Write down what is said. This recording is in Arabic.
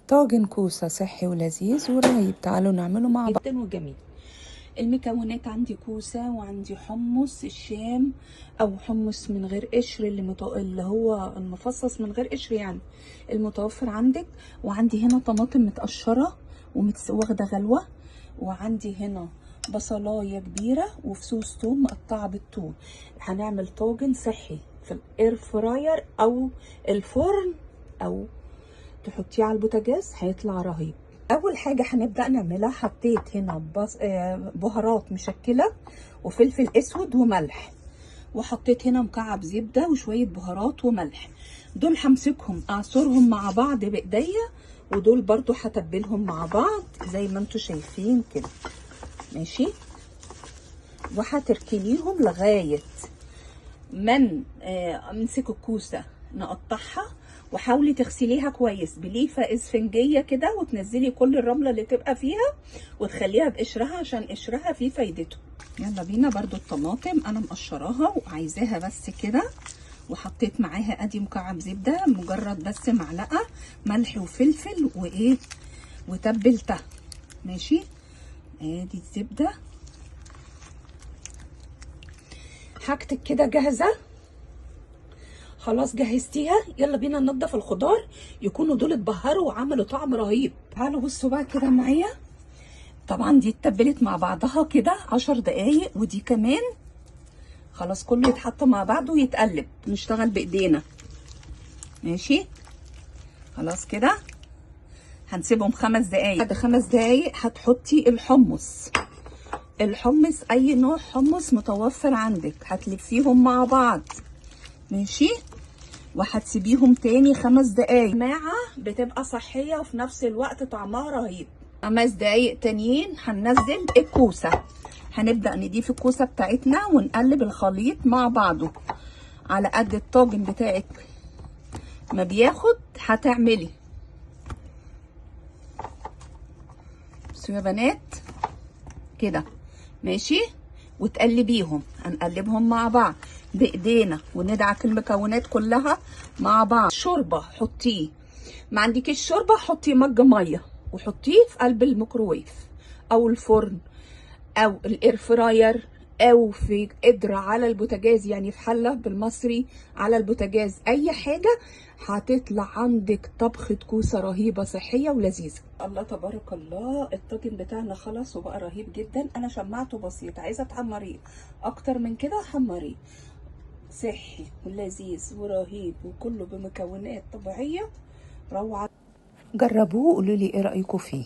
طاجن كوسة صحي ولذيذ ورهيب، تعالوا نعمله مع بعض. جدا وجميل. المكونات عندي كوسة، وعندي حمص الشام او حمص من غير قشر، اللي هو المفصص من غير قشر يعني، المتوفر عندك. وعندي هنا طماطم متقشرة واخده غلوة، وعندي هنا بصلايه كبيره وفصوص توم مقطعه بالثوم. هنعمل طاجن صحي في الاير فراير او الفرن، او تحطيه على البوتاجاز، هيطلع رهيب. اول حاجه هنبدا نعملها، حطيت هنا بهارات مشكله وفلفل اسود وملح، وحطيت هنا مكعب زبده وشويه بهارات وملح. دول همسكهم اعصرهم مع بعض بايديا، ودول برضو هتبلهم مع بعض زي ما انتوا شايفين كده، ماشي. وهتركنيهم لغايه من امسك الكوسه نقطعها، وحاولي تغسليها كويس بليفه اسفنجيه كده، وتنزلي كل الرمله اللي تبقى فيها وتخليها بقشرها عشان قشرها فيه فايدته. يلا بينا. برضو الطماطم انا مقشراها وعايزاها بس كده، وحطيت معاها ادي مكعب زبده، مجرد بس معلقه ملح وفلفل وايه، وتبلتها، ماشي. ادي الزبده. حاجتك كده جاهزه، خلاص جهزتيها. يلا بينا ننضف الخضار، يكونوا دول اتبهروا وعملوا طعم رهيب. تعالوا بصوا بقى كده معايا. طبعا دي اتبلت مع بعضها كده 10 دقايق، ودي كمان. خلاص كله يتحط مع بعضه ويتقلب، نشتغل بايدينا، ماشي. خلاص كده هنسيبهم 5 دقايق. بعد 5 دقايق هتحطي الحمص. الحمص اي نوع حمص متوفر عندك، هتلفيهم مع بعض، ماشي. وهتسيبيهم تاني 5 دقايق. جماعة بتبقى صحية وفي نفس الوقت طعمها رهيب. 5 دقايق تانيين هننزل الكوسة. هنبدأ نضيف الكوسة بتاعتنا ونقلب الخليط مع بعضه على قد الطاجن بتاعك ما بياخد. هتعملي بصوا يا بنات كده، ماشي. وتقلبيهم، هنقلبهم مع بعض بايدينا وندعك المكونات كلها مع بعض. شوربه حطيه، ما عندكيش شوربه حطي مج ميه وحطيه في قلب الميكروويف او الفرن او الاير فراير او في قدره على البوتاجاز، يعني في حله بالمصري على البوتاجاز، اي حاجه. هتطلع عندك طبخه كوسه رهيبه صحيه ولذيذه. الله تبارك الله، الطاجن بتاعنا خلص وبقى رهيب جدا. انا شمعته بسيط، عايزه تحمريه اكتر من كده حمريه. صحي ولذيذ ورهيب وكله بمكونات طبيعيه روعه. جربوه وقولوا لي ايه رايكم فيه.